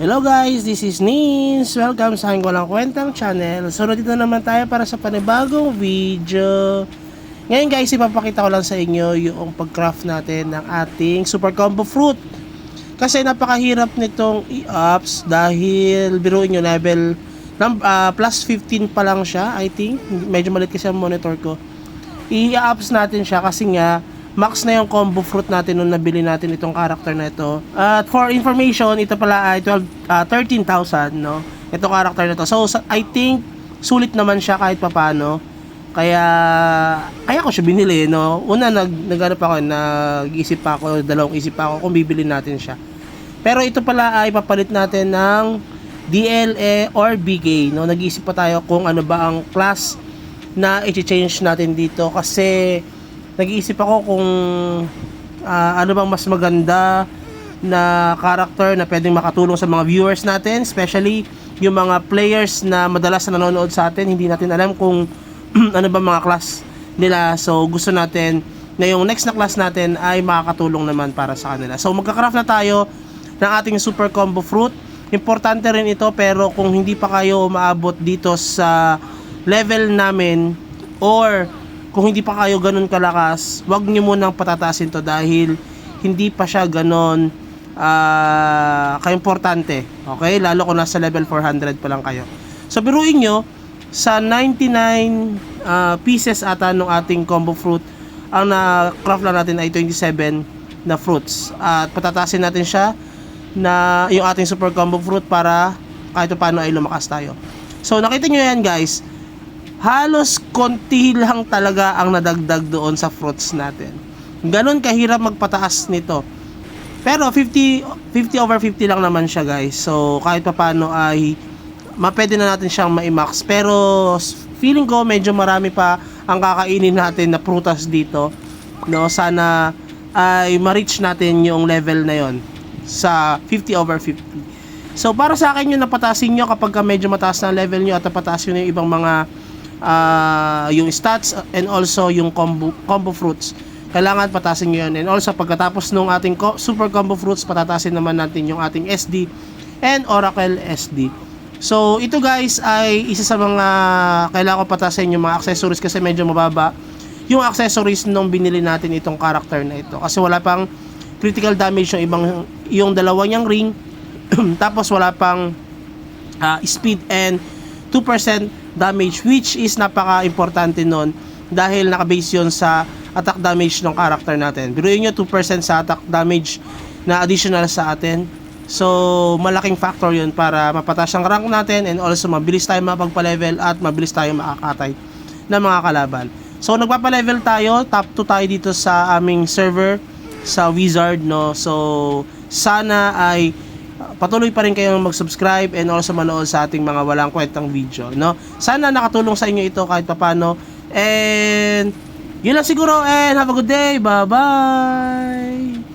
Hello guys, this is Nins. Welcome sa aking walang kwentang channel. So dito naman tayo para sa panibagong video. Ngayon guys, ipapakita ko lang sa inyo yung pag-craft natin ng ating super combo fruit. Kasi napakahirap nitong i-ups dahil biruin nyo level plus 15 pa lang siya, I think. Medyo malit kasi ang monitor ko. I-ups natin siya kasi nga max na yung combo fruit natin nung nabili natin itong character na ito. At for information, ito pala ay 13,000, no? Itong character na to. So, I think sulit naman siya kahit papano. Kaya ko siya binili, no? Una, nag-ano pa ako, nag-isip pa ako, dalawang isip pa ako kung bibili natin siya. Pero ito pala ay papalit natin ng DLA or BK, no? Nag-iisip pa tayo kung ano ba ang class na i-change natin dito kasi nag-iisip ako kung ano bang mas maganda na character na pwedeng makatulong sa mga viewers natin, especially yung mga players na madalas na nanonood sa atin. Hindi natin alam kung ano ba mga class nila. So gusto natin na yung next na class natin ay makakatulong naman para sa kanila. So magka-craft na tayo ng ating super combo fruit. Importante rin ito, pero kung hindi pa kayo umaabot dito sa level namin or kung hindi pa kayo ganun kalakas, wag niyo munang patatasin to dahil hindi pa siya ganun kaimportante. Okay? Lalo kung nasa level 400 pa lang kayo. So biruin nyo, sa 99 pieces ata ng ating combo fruit, ang na-craft lang natin ay 27 na fruits. At patatasin natin siya na yung ating super combo fruit para kahit paano ay lumakas tayo. So nakita nyo yan guys, halos konti lang talaga ang nadagdag doon sa fruits natin. Ganon kahirap magpataas nito. Pero 50 over 50 lang naman siya guys. So kahit papaano ay mapwede na natin siyang ma-max. Pero feeling ko medyo marami pa ang kakainin natin na prutas dito, no? Sana ay ma-reach natin yung level na yon sa 50 over 50. So para sa akin yung napatasin nyo kapag medyo mataas na level nyo at napataas nyo yung ibang mga yung stats and also yung combo fruits, kailangan patasin nyo yun. And also pagkatapos nung ating super combo fruits, patatasin naman natin yung ating SD and Oracle SD. So ito guys ay isa sa mga kailangan ko patasin yung mga accessories kasi medyo mababa yung accessories nung binili natin itong character na ito kasi wala pang critical damage yung dalawa niyang ring tapos wala pang speed and 2% damage, which is napaka-importante nun dahil nakabase yun sa attack damage ng character natin. Biruin nyo 2% sa attack damage na additional sa atin. So malaking factor yun para mapataas ang rank natin and also mabilis tayo mapagpa-level at mabilis tayo makakatay ng mga kalaban. So nagpapa-level tayo, top 2 tayo dito sa aming server sa Wizard, no? So sana ay patuloy pa rin kayong mag-subscribe and also manood sa ating mga walang kwentang video, no? Sana nakatulong sa inyo ito kahit paano. And yun lang siguro, and have a good day. Bye-bye!